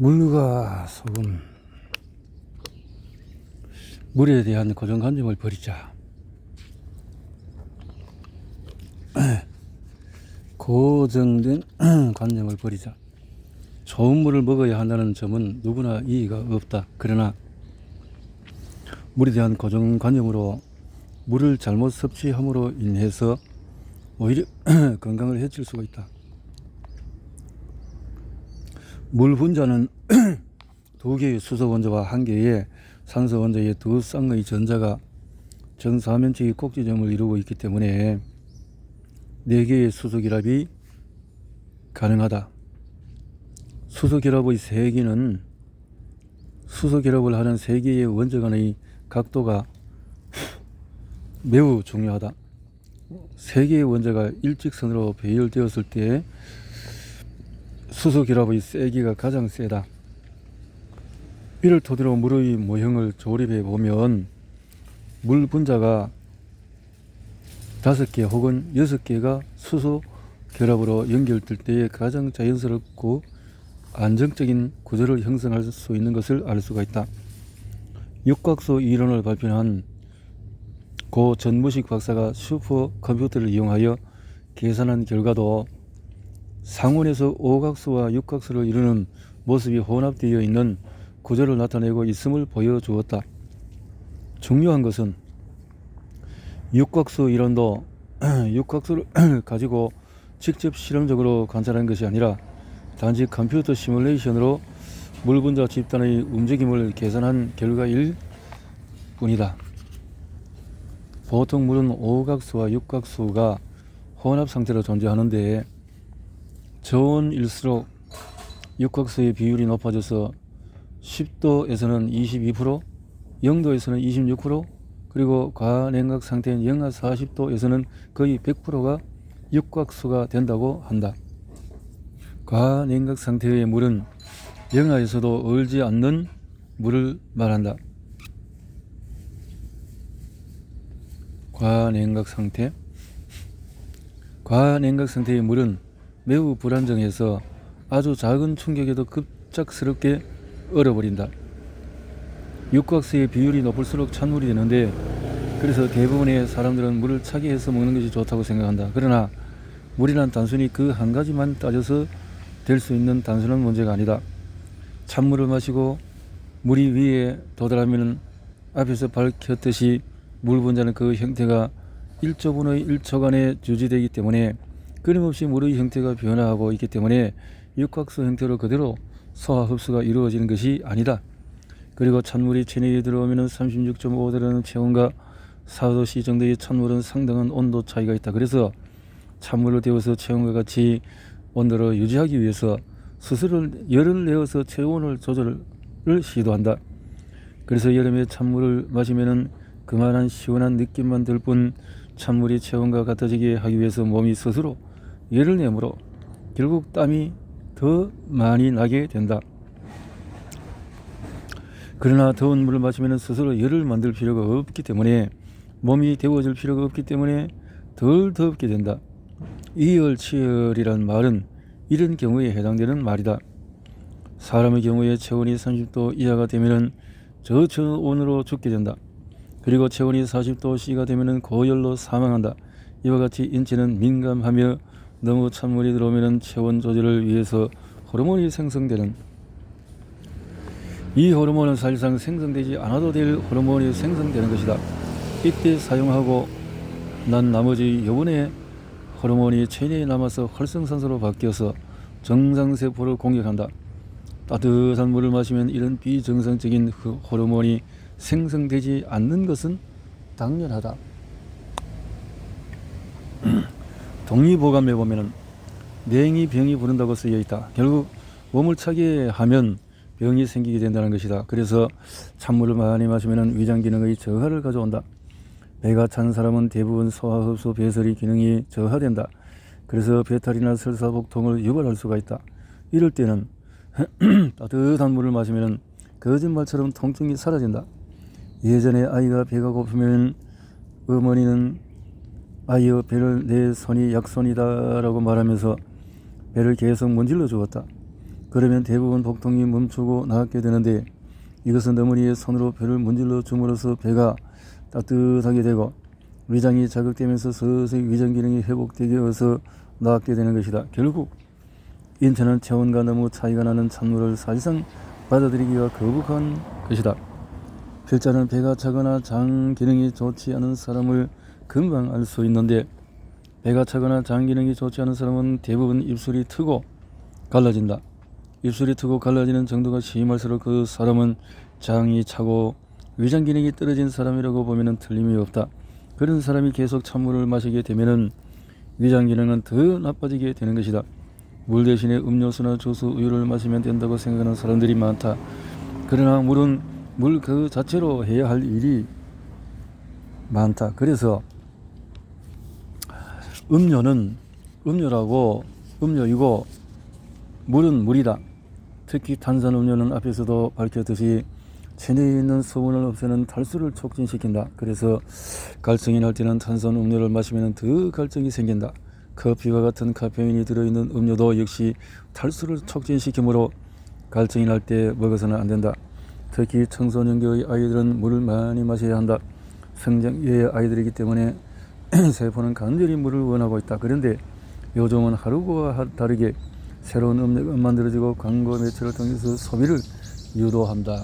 물과 소금, 물에 대한 고정관념을 버리자. 고정된 관념을 버리자. 좋은 물을 먹어야 한다는 점은 누구나 이의가 없다. 그러나 물에 대한 고정관념으로 물을 잘못 섭취함으로 인해서 오히려 건강을 해칠 수가 있다. 물 분자는 두 개의 수소 원자와 한 개의 산소 원자의 두 쌍의 전자가 정사면체의 꼭지점을 이루고 있기 때문에 네 개의 수소 결합이 가능하다. 수소 결합의 세기는 수소 결합을 하는 세 개의 원자 간의 각도가 매우 중요하다. 세 개의 원자가 일직선으로 배열되었을 때 수소 결합의 세기가 가장 세다. 이를 토대로 물의 모형을 조립해 보면 물 분자가 5개 혹은 6개가 수소 결합으로 연결될 때에 가장 자연스럽고 안정적인 구조를 형성할 수 있는 것을 알 수가 있다. 육각수 이론을 발표한 고 전무식 박사가 슈퍼컴퓨터를 이용하여 계산한 결과도 상온에서 오각수와 육각수를 이루는 모습이 혼합되어 있는 구조를 나타내고 있음을 보여주었다. 중요한 것은 육각수 이론도 육각수를 가지고 직접 실험적으로 관찰한 것이 아니라 단지 컴퓨터 시뮬레이션으로 물 분자 집단의 움직임을 계산한 결과일 뿐이다. 보통 물은 오각수와 육각수가 혼합 상태로 존재하는데 저온일수록 육각수의 비율이 높아져서 10도에서는 22%, 0도에서는 26%, 그리고 과냉각 상태인 영하 40도에서는 거의 100%가 육각수가 된다고 한다. 과냉각 상태의 물은 영하에서도 얼지 않는 물을 말한다. 과냉각 상태의 물은 매우 불안정해서 아주 작은 충격에도 급작스럽게 얼어버린다. 육각수의 비율이 높을수록 찬물이 되는데 그래서 대부분의 사람들은 물을 차게 해서 먹는 것이 좋다고 생각한다. 그러나 물이란 단순히 그 한 가지만 따져서 될 수 있는 단순한 문제가 아니다. 찬물을 마시고 물이 위에 도달하면 앞에서 밝혔듯이 물 분자는 그 형태가 1조분의 1초간에 유지되기 때문에 끊임없이 물의 형태가 변화하고 있기 때문에 육각수 형태로 그대로 소화 흡수가 이루어지는 것이 아니다. 그리고 찬물이 체내에 들어오면 36.5도라는 체온과 4도씨 정도의 찬물은 상당한 온도 차이가 있다. 그래서 찬물을 데워서 체온과 같이 온도를 유지하기 위해서 스스로 열을 내어서 체온을 조절을 시도한다. 그래서 여름에 찬물을 마시면 그만한 시원한 느낌만 들 뿐 찬물이 체온과 같아지게 하기 위해서 몸이 스스로 열을 내므로 결국 땀이 더 많이 나게 된다. 그러나 더운 물을 마시면 스스로 열을 만들 필요가 없기 때문에 몸이 데워질 필요가 없기 때문에 덜 덥게 된다. 이열치열이란 말은 이런 경우에 해당되는 말이다. 사람의 경우에 체온이 30도 이하가 되면 저체온으로 죽게 된다. 그리고 체온이 40도씨가 되면 고열로 사망한다. 이와 같이 인체는 민감하며 너무 찬물이 들어오면 체온 조절을 위해서 호르몬이 생성되는, 이 호르몬은 사실상 생성되지 않아도 될 호르몬이 생성되는 것이다. 이때 사용하고 난 나머지 여분의 호르몬이 체내에 남아서 활성산소로 바뀌어서 정상세포를 공격한다. 따뜻한 물을 마시면 이런 비정상적인 호르몬이 생성되지 않는 것은 당연하다. 동의보감에 보면 냉이 병이 부른다고 쓰여 있다. 결국 몸을 차게 하면 병이 생기게 된다는 것이다. 그래서 찬물을 많이 마시면 위장 기능의 저하를 가져온다. 배가 찬 사람은 대부분 소화, 흡수, 배설이 기능이 저하된다. 그래서 배탈이나 설사, 복통을 유발할 수가 있다. 이럴 때는 따뜻한 물을 마시면 거짓말처럼 통증이 사라진다. 예전에 아이가 배가 고프면 어머니는 아이여 배를 내 손이 약손이다 라고 말하면서 배를 계속 문질러 주었다. 그러면 대부분 복통이 멈추고 나았게 되는데, 이것은 어머니의 손으로 배를 문질러 줌으로써 배가 따뜻하게 되고 위장이 자극되면서 서서히 위장 기능이 회복되게 해서 나았게 되는 것이다. 결국 인체는 체온과 너무 차이가 나는 찬물을 사실상 받아들이기가 거북한 것이다. 필자는 배가 차거나 장 기능이 좋지 않은 사람을 금방 알 수 있는데, 배가 차거나 장 기능이 좋지 않은 사람은 대부분 입술이 트고 갈라진다. 입술이 트고 갈라지는 정도가 심할수록 그 사람은 장이 차고 위장 기능이 떨어진 사람이라고 보면 틀림이 없다. 그런 사람이 계속 찬물을 마시게 되면 위장 기능은 더 나빠지게 되는 것이다. 물 대신에 음료수나 주스, 우유를 마시면 된다고 생각하는 사람들이 많다. 그러나 물은 물 그 자체로 해야 할 일이 많다. 그래서 음료는 음료이고 물은 물이다. 특히 탄산음료는 앞에서도 밝혔듯이 체내에 있는 수분을 없애는 탈수를 촉진시킨다. 그래서 갈증이 날 때는 탄산음료를 마시면 더 갈증이 생긴다. 커피와 같은 카페인이 들어있는 음료도 역시 탈수를 촉진시키므로 갈증이 날 때 먹어서는 안 된다. 특히 청소년기의 아이들은 물을 많이 마셔야 한다. 성장기의 아이들이기 때문에 세포는 간절히 물을 원하고 있다. 그런데 요즘은 하루와 다르게 새로운 음료가 만들어지고 광고 매체를 통해서 소비를 유도한다.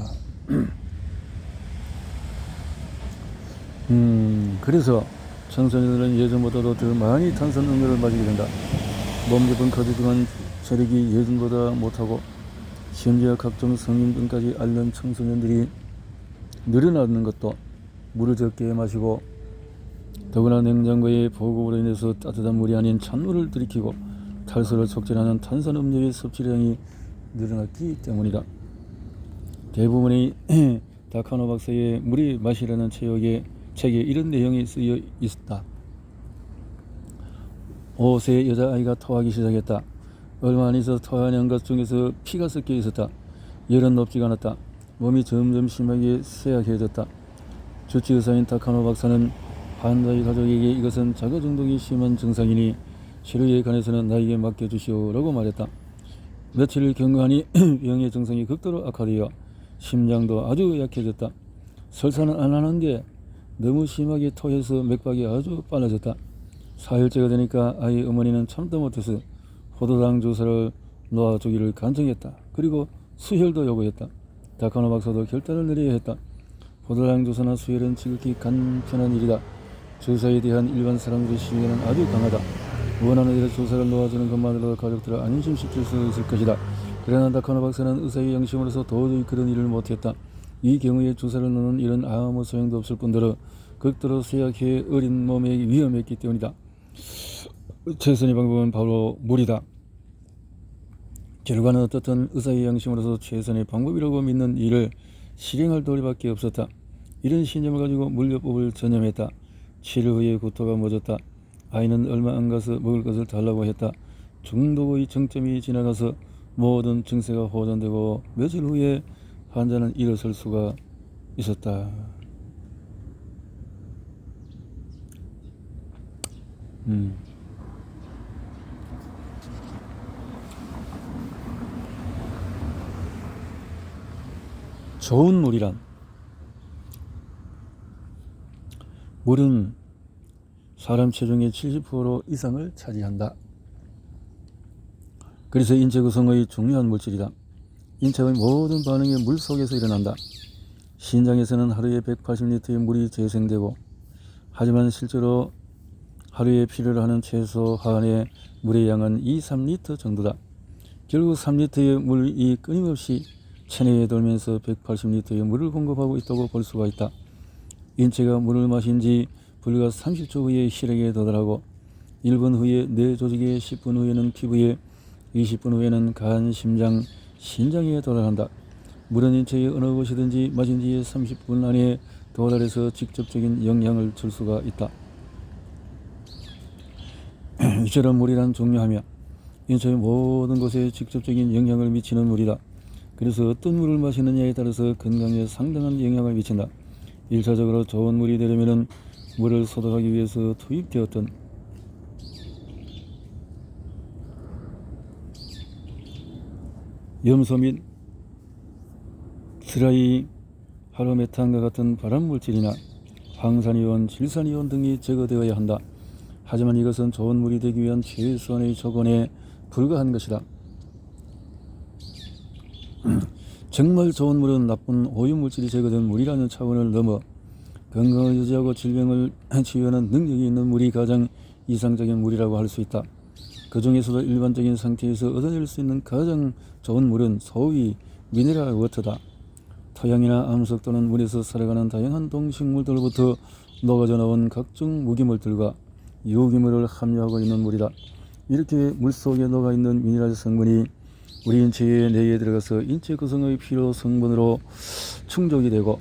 그래서 청소년들은 예전보다도 더 많이 탄산음료를 마시게 된다. 몸집은 커지지만 체력이 예전보다 못하고 심지어 각종 성인병까지 앓는 청소년들이 늘어나는 것도 물을 적게 마시고, 더구나 냉장고의 보급으로 인해서 따뜻한 물이 아닌 찬물을 들이키고 탈수를 촉진하는 탄산음료의 섭취량이 늘어났기 때문이다. 대부분의 다카노 박사의 물이 마시라는 책에 이런 내용이 쓰여 있다. 5세 여자아이가 토하기 시작했다. 얼마 안 있어 토하는 것 중에서 피가 섞여 있었다. 열은 높지가 않았다. 몸이 점점 심하게 쇠약해졌다. 주치의사인 다카노 박사는 환자의 가족에게 이것은 자가중독이 심한 증상이니 치료에 관해서는 나에게 맡겨주시오라고 말했다. 며칠을 경과하니 병의 증상이 극도로 악화되어 심장도 아주 약해졌다. 설사는 안 하는데 너무 심하게 토해서 맥박이 아주 빨라졌다. 4일째가 되니까 아이 어머니는 참다 못해서 포도당 주사를 놓아주기를 간청했다. 그리고 수혈도 요구했다. 다카노 박사도 결단을 내려야 했다. 포도당 주사나 수혈은 지극히 간편한 일이다. 주사에 대한 일반 사람들의 신뢰는 아주 강하다. 원하는 대로 주사를 놓아주는 것만으로도 가족들을 안심시킬 수 있을 것이다. 그러나 다카노 박사는 의사의 양심으로서 도저히 그런 일을 못했다. 이 경우에 주사를 놓는 일은 아무 소용도 없을 뿐더러 극도로 쇠약해 어린 몸에 위험했기 때문이다. 최선의 방법은 바로 물이다. 결과는 어떻든 의사의 양심으로서 최선의 방법이라고 믿는 일을 실행할 도리밖에 없었다. 이런 신념을 가지고 물요법을 전념했다. 치료 후에 구토가 멎었다. 아이는 얼마 안 가서 먹을 것을 달라고 했다. 중독의 정점이 지나가서 모든 증세가 호전되고 며칠 후에 환자는 일어설 수가 있었다. 좋은 물이란, 물은 사람 체중의 70% 이상을 차지한다. 그래서 인체 구성의 중요한 물질이다. 인체의 모든 반응이 물 속에서 일어난다. 신장에서는 하루에 180리터의 물이 재생되고, 하지만 실제로 하루에 필요로 하는 최소한의 물의 양은 2-3리터 정도다. 결국 3리터의 물이 끊임없이 체내에 돌면서 180리터의 물을 공급하고 있다고 볼 수가 있다. 인체가 물을 마신 지 불과 30초 후에 혈액에 도달하고 1분 후에 뇌 조직에, 10분 후에는 피부에, 20분 후에는 간, 심장, 신장에 도달한다. 물은 인체의 어느 곳이든지 마신 지 30분 안에 도달해서 직접적인 영향을 줄 수가 있다. 이처럼 물이란 중요하며 인체의 모든 곳에 직접적인 영향을 미치는 물이다. 그래서 어떤 물을 마시느냐에 따라서 건강에 상당한 영향을 미친다. 1차적으로 좋은 물이 되려면 물을 소독하기 위해서 투입되었던 염소 및 트라이 하로메탄과 같은 발암물질이나 황산이온, 질산이온 등이 제거되어야 한다. 하지만 이것은 좋은 물이 되기 위한 최소한의 조건에 불과한 것이다. 정말 좋은 물은 나쁜 오염물질이 제거된 물이라는 차원을 넘어 건강을 유지하고 질병을 치유하는 능력이 있는 물이 가장 이상적인 물이라고 할 수 있다. 그 중에서도 일반적인 상태에서 얻어낼 수 있는 가장 좋은 물은 소위 미네랄 워터다. 토양이나 암석 또는 물에서 살아가는 다양한 동식물들로부터 녹아져 나온 각종 무기물들과 유기물을 함유하고 있는 물이다. 이렇게 물속에 녹아있는 미네랄 성분이 우리 인체의 내에 들어가서 인체 구성의 필요 성분으로 충족이 되고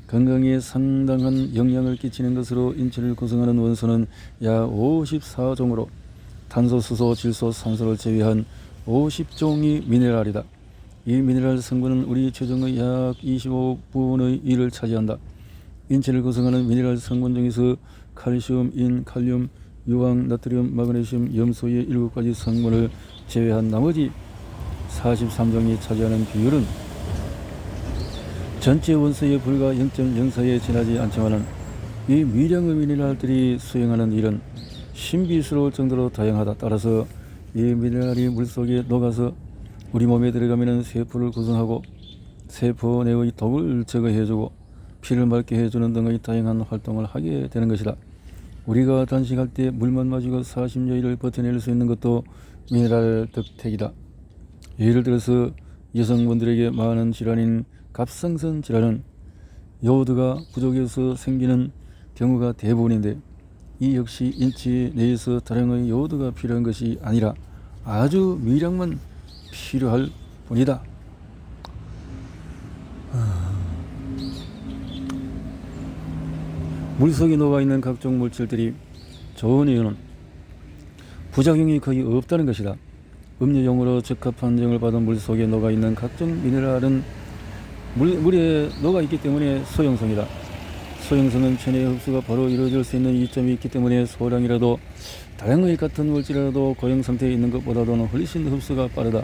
건강에 상당한 영향을 끼치는 것으로 인체를 구성하는 원소는 약 54종으로 탄소, 수소, 질소, 산소를 제외한 50종이 미네랄이다. 이 미네랄 성분은 우리 체중의 약 25분의 1을 차지한다. 인체를 구성하는 미네랄 성분 중에서 칼슘, 인, 칼륨, 유황, 나트륨, 마그네슘, 염소의 7가지 성분을 제외한 나머지 43종이 차지하는 비율은 전체 원소의 불과 0.04에 지나지 않지만 이 미량의 미네랄들이 수행하는 일은 신비스러울 정도로 다양하다. 따라서 이 미네랄이 물속에 녹아서 우리 몸에 들어가면 세포를 구성하고 세포 내의 독을 제거해주고 피를 맑게 해주는 등의 다양한 활동을 하게 되는 것이다. 우리가 단식할 때 물만 마시고 40여일을 버텨낼 수 있는 것도 미네랄 덕택이다. 예를 들어서 여성분들에게 많은 질환인 갑상선 질환은 요오드가 부족해서 생기는 경우가 대부분인데 이 역시 인체 내에서 다량의 요오드가 필요한 것이 아니라 아주 미량만 필요할 뿐이다. 물속에 녹아있는 각종 물질들이 좋은 이유는 부작용이 거의 없다는 것이다. 음료용으로 적합한 인정을 받은 물속에 녹아있는 각종 미네랄은 물에 녹아있기 때문에 소용성이다. 소용성은 체내의 흡수가 바로 이루어질 수 있는 이점이 있기 때문에 소량이라도 다량의 같은 물질이라도 고형 상태에 있는 것보다는 훨씬 흡수가 빠르다.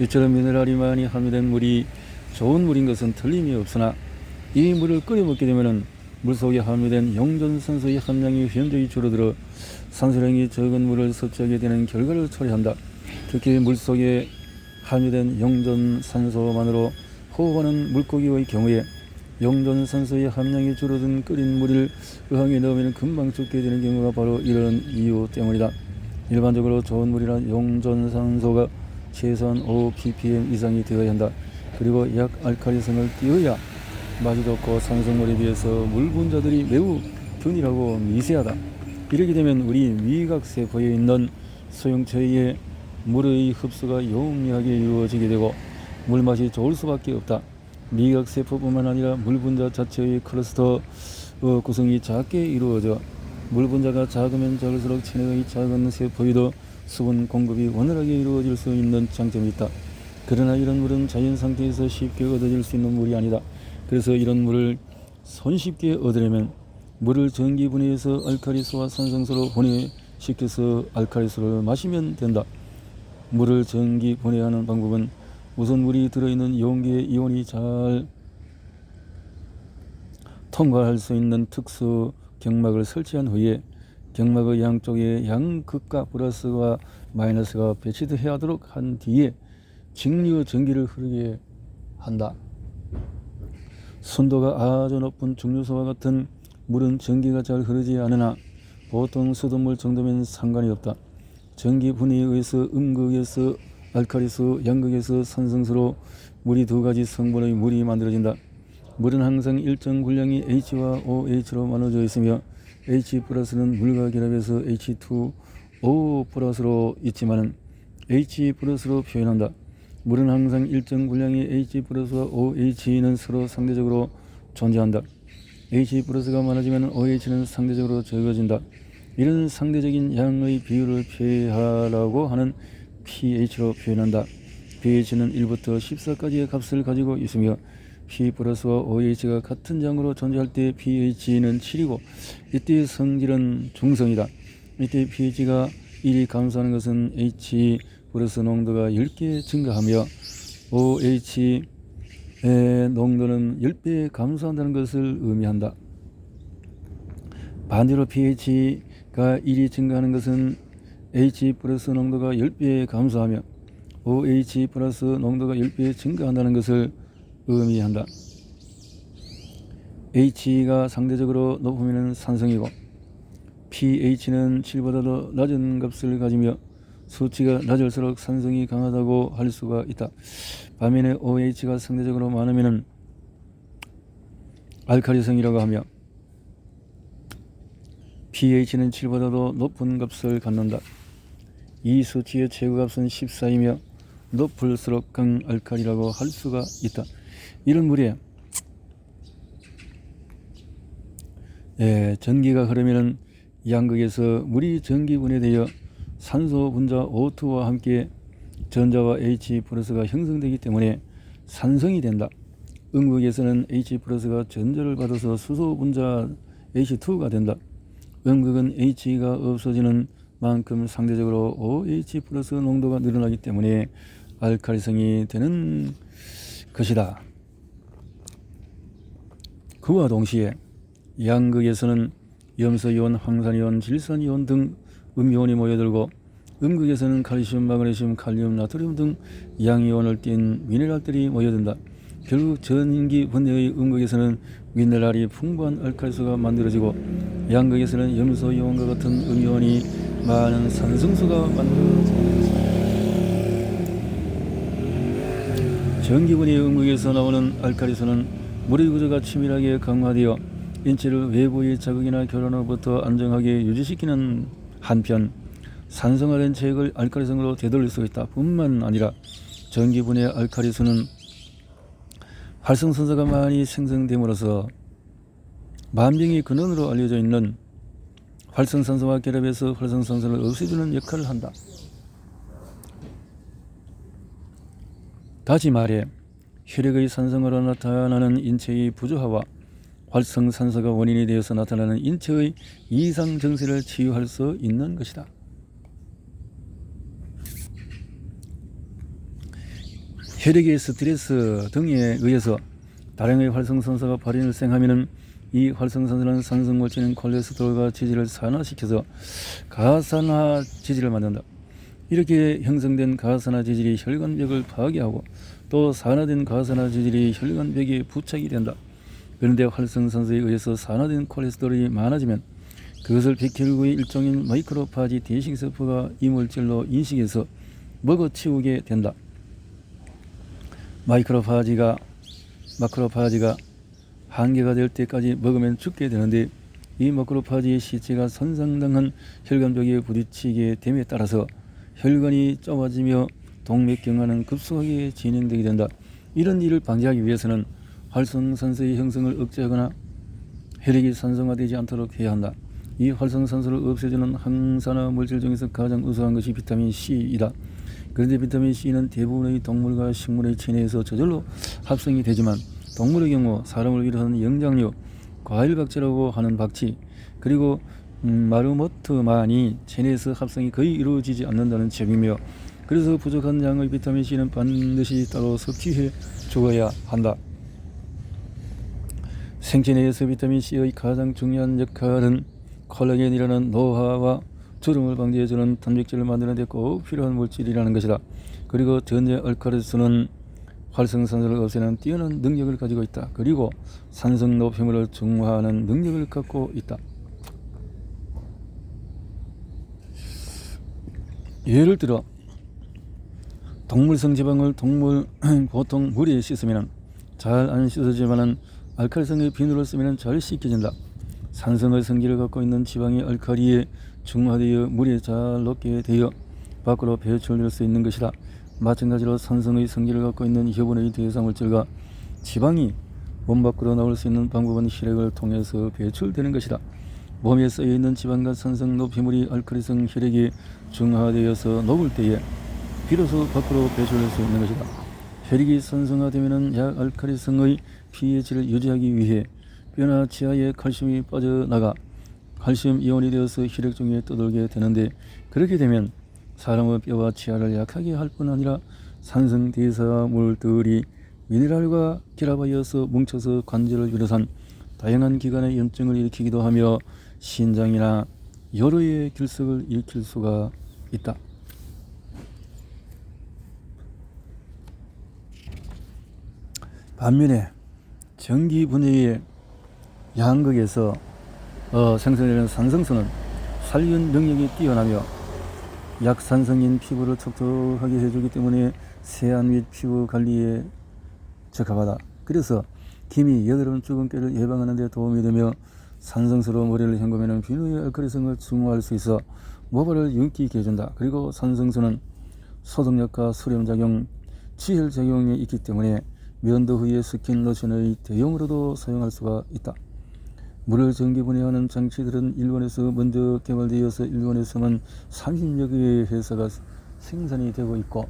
이처럼 미네랄이 많이 함유된 물이 좋은 물인 것은 틀림이 없으나 이 물을 끓여 먹게 되면 물속에 함유된 용존산소의 함량이 현저히 줄어들어 산소량이 적은 물을 섭취하게 되는 결과를 초래한다. 특히 물속에 함유된 용존산소만으로 호흡하는 물고기의 경우에 용존산소의 함량이 줄어든 끓인 물을 어항에 넣으면 금방 죽게 되는 경우가 바로 이런 이유 때문이다. 일반적으로 좋은 물이란 용존산소가 최소한 5ppm 이상이 되어야 한다. 그리고 약 알칼리성을 띄어야 맛이 좋고 산성물에 비해서 물 분자들이 매우 균일하고 미세하다. 이렇게 되면 우리 미각세포에 있는 소형체의 물의 흡수가 용이하게 이루어지게 되고 물맛이 좋을 수밖에 없다. 미각세포뿐만 아니라 물분자 자체의 클러스터 구성이 작게 이루어져 물분자가 작으면 작을수록 체내의 작은 세포에도 수분 공급이 원활하게 이루어질 수 있는 장점이 있다. 그러나 이런 물은 자연 상태에서 쉽게 얻어질 수 있는 물이 아니다. 그래서 이런 물을 손쉽게 얻으려면 물을 전기 분해해서 알칼리수와 산성소로 분해시켜서 알칼리수를 마시면 된다. 물을 전기 분해하는 방법은 우선 물이 들어있는 용기에 이온이 잘 통과할 수 있는 특수 경막을 설치한 후에 경막의 양쪽에 양극과 플러스와 마이너스가 배치되어야 하도록 한 뒤에 직류 전기를 흐르게 한다. 순도가 아주 높은 중류소와 같은 물은 전기가 잘 흐르지 않으나 보통 수돗물 정도면 상관이 없다. 전기 분해에 의해서 음극에서 알칼리수, 양극에서 산성수로 물이 두 가지 성분의 물이 만들어진다. 물은 항상 일정 분량이 H와 OH로 나눠져 있으며 H+는 물과 결합해서 H2O+로 있지만 H+로 표현한다. 물은 항상 일정 분량의 H+와 OH는 서로 상대적으로 존재한다. H+가 많아지면 OH는 상대적으로 적어진다. 이런 상대적인 양의 비율을 pH라고 하는 pH로 표현한다. pH는 1부터 14까지의 값을 가지고 있으며 P+와 OH가 같은 양으로 존재할 때 pH는 7이고 이때 성질은 중성이다. 이때 pH가 1이 감소하는 것은 H+ 농도가 10개 증가하며 OH의 농도는 10배 감소한다는 것을 의미한다. 반대로 pH가 1이 증가하는 것은 H 플러스 농도가 10배 감소하며 OH 플러스 농도가 10배 증가한다는 것을 의미한다. H가 상대적으로 높으면 산성이고 pH는 7보다도 낮은 값을 가지며 수치가 낮을수록 산성이 강하다고 할 수가 있다. 반면에 OH가 상대적으로 많으면 알칼리성이라고 하며 pH는 7보다도 높은 값을 갖는다. 이 수치의 최고값은 14이며 높을수록 강알칼리라고 할 수가 있다. 이런 물에 전기가 흐르면 양극에서 물이 전기 분해되어 산소 분자 O2와 함께 전자와 H 플러스가 형성되기 때문에 산성이 된다. 음극에서는 H 플러스가 전자를 받아서 수소 분자 H2가 된다. 음극은 H가 없어지는 만큼 상대적으로 OH 플러스 농도가 늘어나기 때문에 알칼리성이 되는 것이다. 그와 동시에 양극에서는 염소이온, 황산이온, 질산이온 등 음이온이 모여들고 음극에서는 칼슘, 마그네슘, 칼륨, 나트륨 등 양이온을 띤 미네랄들이 모여든다. 결국 전기 분해의 음극에서는 미네랄이 풍부한 알칼리수가 만들어지고 양극에서는 염소이온과 같은 음이온이 많은 산성수가 만들어집니다. 전기 분해의 음극에서 나오는 알칼리수는 물의 구조가 치밀하게 강화되어 인체를 외부의 자극이나 결혼으로부터 안정하게 유지시키는 한편 산성화된 체액을 알칼리성으로 되돌릴 수 있다. 뿐만 아니라 전기분해 알칼리수는 활성산소가 많이 생성됨으로써 만병의 근원으로 알려져 있는 활성산소와 결합해서 활성산소를 없애주는 역할을 한다. 다시 말해 혈액의 산성으로 나타나는 인체의 부조화와 활성산소가 원인이 되어서 나타나는 인체의 이상 증세를 치유할 수 있는 것이다. 혈액의 스트레스 등에 의해서 다량의 활성산소가 발생하면 이 활성산소는 산성물질인 콜레스테롤과 지질을 산화시켜서 가산화 지질을 만든다. 이렇게 형성된 가산화 지질이 혈관벽을 파괴하고 또 산화된 가산화 지질이 혈관벽에 부착이 된다. 그런데 활성산소에 의해서 산화된 콜레스테롤이 많아지면 그것을 백혈구의 일종인 마이크로파지 대식세포가 이물질로 인식해서 먹어치우게 된다. 마크로파지가 한계가 될 때까지 먹으면 죽게 되는데 이 마크로파지의 시체가 손상당한 혈관벽에 부딪히게 됨에 따라서 혈관이 좁아지며 동맥경화는 급속하게 진행되게 된다. 이런 일을 방지하기 위해서는 활성산소의 형성을 억제하거나 혈액이 산성화되지 않도록 해야 한다. 이 활성산소를 없애주는 항산화 물질 중에서 가장 우수한 것이 비타민 C이다. 그런데 비타민 C는 대부분의 동물과 식물의 체내에서 저절로 합성이 되지만 동물의 경우 사람을 위로하는 영장류, 과일박쥐라고 하는 박쥐, 그리고 마르모트만이 체내에서 합성이 거의 이루어지지 않는다는 점이며 그래서 부족한 양의 비타민 C는 반드시 따로 섭취해 주어야 한다. 생체 내에서 비타민 C의 가장 중요한 역할은 콜라겐이라는 노화와 주름을 방지해주는 단백질을 만드는 데 꼭 필요한 물질이라는 것이다. 그리고 전제 알칼리수는 활성산소를 없애는 뛰어난 능력을 가지고 있다. 그리고 산성 노폐물을 중화하는 능력을 갖고 있다. 예를 들어 동물성 지방을 보통 물에 씻으면 잘 안 씻어지지만 알칼리성의 비누를 쓰면 잘 씻겨진다. 산성의 성질을 갖고 있는 지방이 알칼리에 중화되어 물에 잘 녹게 되어 밖으로 배출될 수 있는 것이다. 마찬가지로 산성의 성질을 갖고 있는 효분의 대사물질과 지방이 몸 밖으로 나올 수 있는 방법은 혈액을 통해서 배출되는 것이다. 몸에 쌓여있는 지방과 산성 노폐물이 알칼리성 혈액에 중화되어서 녹을 때에 비로소 밖으로 배출될 수 있는 것이다. 혈액이 산성화되면 약 알칼리성의 pH를 유지하기 위해 뼈나 치아에 칼슘이 빠져나가 칼슘 이온이 되어서 혈액 중에 떠돌게 되는데 그렇게 되면 사람의 뼈와 치아를 약하게 할 뿐 아니라 산성 대사물들이 미네랄과 결합하여서 뭉쳐서 관절을 비롯한 다양한 기관의 염증을 일으키기도 하며 신장이나 여러의 결석을 일으킬 수가 있다. 반면에 전기 분해의 양극에서 생성되는 산성소는 살균 능력이 뛰어나며 약산성인 피부를 촉촉하게 해주기 때문에 세안 및 피부 관리에 적합하다. 그래서 기미, 여드름, 주근깨를 예방하는 데 도움이 되며 산성소로 머리를 헹구면 비누의 알칼리성을 중화할 수 있어 모발을 윤기있게 해준다. 그리고 산성소는 소독력과 수렴작용, 지혈작용이 있기 때문에 면도 후에 스킨 로션의 대용으로도 사용할 수가 있다. 물을 전기 분해하는 장치들은 일본에서 먼저 개발되어서 일본에서만 30여 개의 회사가 생산이 되고 있고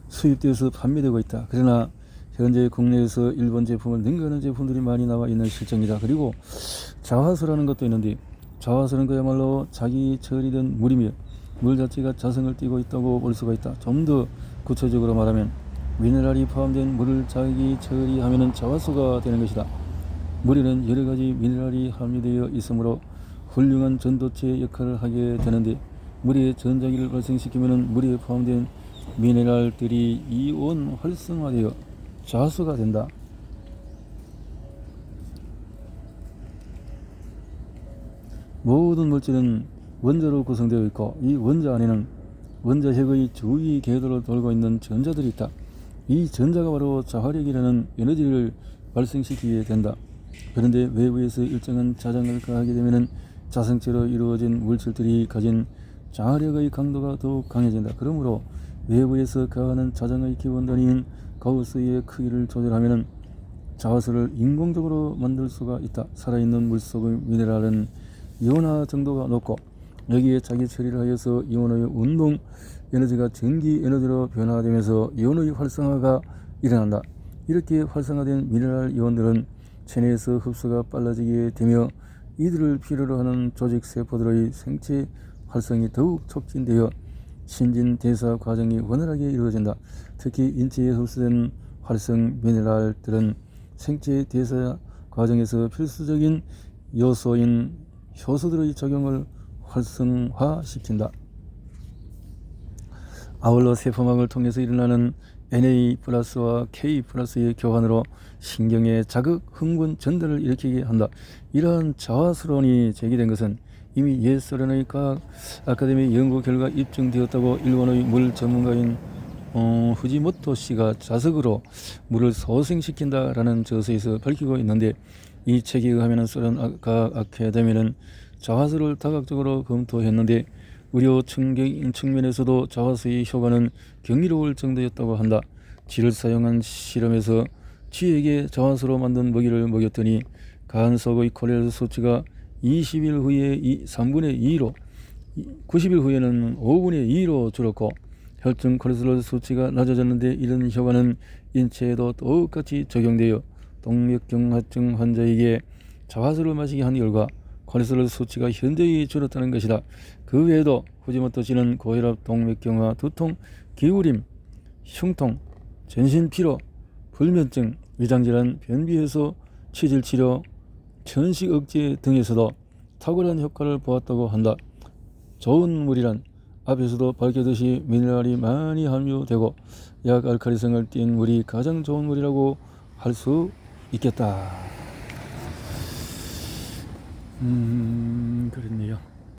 수입되어서 판매되고 있다. 그러나 현재 국내에서 일본 제품을 능가하는 제품들이 많이 나와 있는 실정이다. 그리고 자화수라는 것도 있는데 자화수는 그야말로 자기 처리된 물이며 물 자체가 자성을 띠고 있다고 볼 수가 있다. 좀 더 구체적으로 말하면 미네랄이 포함된 물을 자기 처리하면 자화수가 되는 것이다. 물에는 여러가지 미네랄이 함유되어 있으므로 훌륭한 전도체 역할을 하게 되는데 물에 전자기를 발생시키면 물에 포함된 미네랄들이 이온 활성화되어 자수가 된다. 모든 물질은 원자로 구성되어 있고 이 원자 안에는 원자핵의 주위 궤도를 돌고 있는 전자들이 있다. 이 전자가 바로 자화력이라는 에너지를 발생시키게 된다. 그런데 외부에서 일정한 자장을 가하게 되면 자성체로 이루어진 물질들이 가진 자화력의 강도가 더욱 강해진다. 그러므로 외부에서 가하는 자장의 기본 단위인 가우스의 크기를 조절하면 자화수를 인공적으로 만들 수가 있다. 살아있는 물속의 미네랄은 이온화 정도가 높고 여기에 자기 처리를 하여서 이온의 운동 에너지가 전기 에너지로 변화되면서 이온의 활성화가 일어난다. 이렇게 활성화된 미네랄 이온들은 체내에서 흡수가 빨라지게 되며 이들을 필요로 하는 조직 세포들의 생체 활성이 더욱 촉진되어 신진대사 과정이 원활하게 이루어진다. 특히 인체에 흡수된 활성 미네랄들은 생체 대사 과정에서 필수적인 요소인 효소들의 작용을 활성화시킨다. 아울러 세포막을 통해서 일어나는 Na+와 K+의 교환으로 신경의 자극, 흥분, 전달을 일으키게 한다. 이러한 자화수론이 제기된 것은 이미 옛 소련의 과학 아카데미 연구 결과 입증되었다고 일본의 물 전문가인 후지모토 씨가 자석으로 물을 소생시킨다라는 저서에서 밝히고 있는데 이 책에 의하면 소련 과학 아카데미는 자화수를 다각적으로 검토했는데 의료 측면에서도 자화수의 효과는 경이로울 정도였다고 한다. 쥐를 사용한 실험에서 쥐에게 자화수로 만든 먹이를 먹였더니 간 속의 콜레스테롤 수치가 20일 후에 3분의 2로 90일 후에는 5분의 2로 줄었고 혈중 콜레스테롤 수치가 낮아졌는데 이런 효과는 인체에도 똑같이 적용되어 동맥경화증 환자에게 자화수를 마시게 한 결과 콜레스테롤 수치가 현저히 줄었다는 것이다. 그 외에도 후지모토 씨는 고혈압, 동맥경화, 두통, 기울임, 흉통, 전신피로, 불면증, 위장질환, 변비해소, 치질치료, 천식 억제 등에서도 탁월한 효과를 보았다고 한다. 좋은 물이란 앞에서도 밝혔듯이 미네랄이 많이 함유되고 약 알칼리성을 띤 물이 가장 좋은 물이라고 할 수 있겠다.